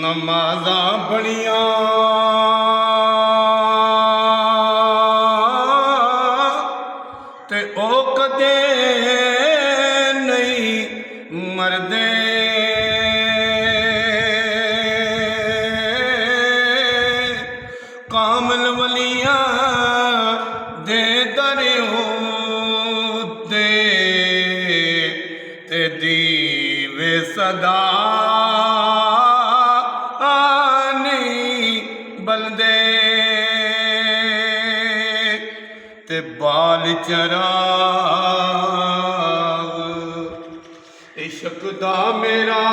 नमाज़ां पढ़ियां ते ओ कदे नहीं मरदे। कामिल वलियां दे दर उत्ते ते दीवे सदा नहीं बलदे। ते बाल चराग इश्क दा मेरा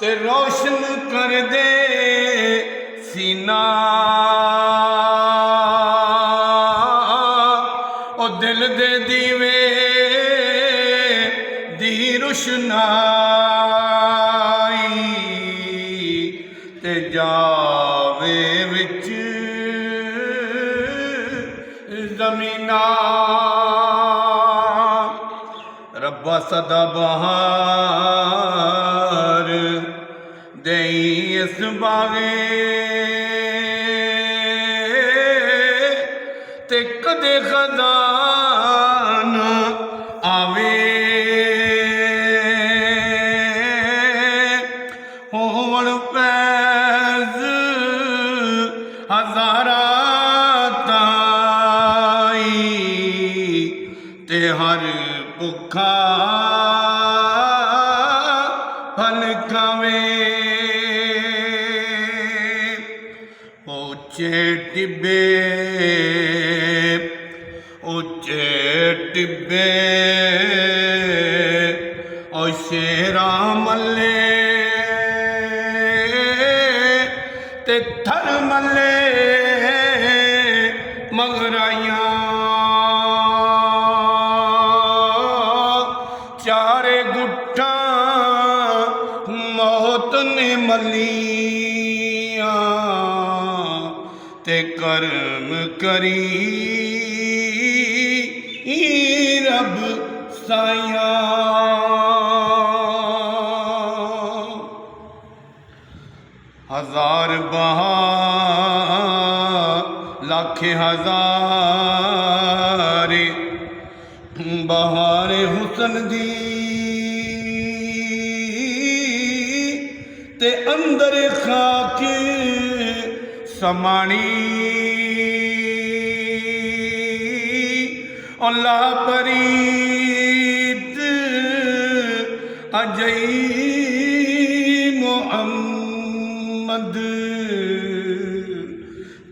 ते रोशन कर दे सीना। ओ दिल दे दीवे दी रोशनाई ते जावे विच ज़मीना। रब्बा सदा बहार देई इस बागे ते कदे खजाना आवे। होवण फैज़ हज़ारा ताई ते हर भुखा फल खावे। ऊंचे टिब्बे ओ शेरा मल्ले ते थर मल्ले मगराइयां। चारे गुट्ठा मौत ने मलियां ते कर्म करी रब साइया। हजार बहार लाखे हजार बहार हुसन दी ते अंदर खाक समानी। अल्लाह परीत अजई मुहम्मद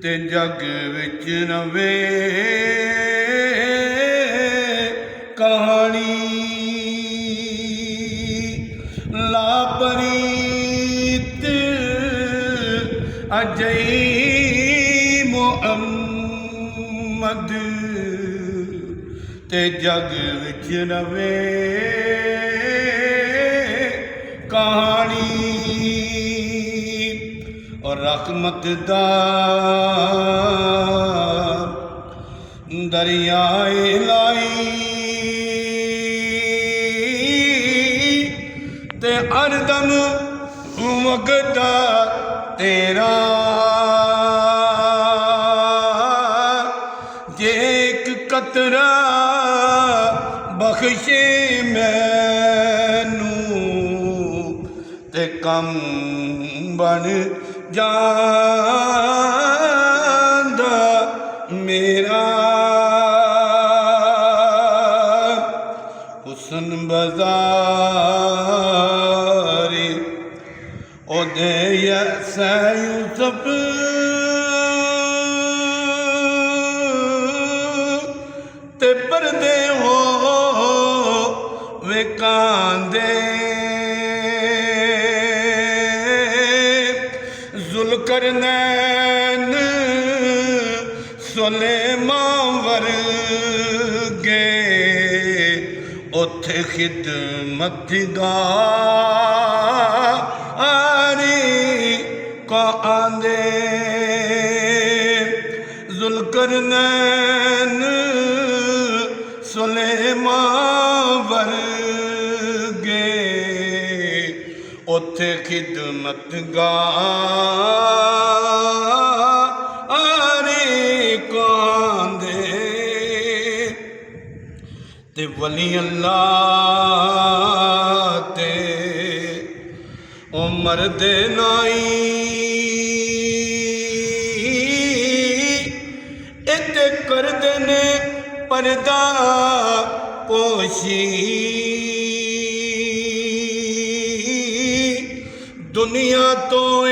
ते जग विच रवे कहानी। लापरीत अजई मुहम्मद ते जग विच रवे कहानी। और रहमत दा दरियाए लाई ते हरदम वगदा तेरा। जे एक कतरा बख्शे मैनू ते कम बन जांदा मेरा। हुसन बाज़ारी ओदे यैसा यूसुफ ते पर्दे हो वे कांदे। जुल्करनैन सुलेमान वर्गे उथे खिदमतगारी को आंदे। जुल्करनैन ਸੁਲੇਮਾਨ ਵਰਗੇ ਉੱਥੇ ਖਿਦਮਤਗਾਰੀ ਕਾਂਦੇ ਤੇ ਵਲੀ ਅੱਲਾਹ ਤੇ ਉਮਰ ਦੇ ਨਾਈ ਇੱਥੇ ਕਰਦੇ ਨੇ ਪਰਦਾ ਪੋਸ਼ੀ ਦੁਨੀਆ ਤੋਂ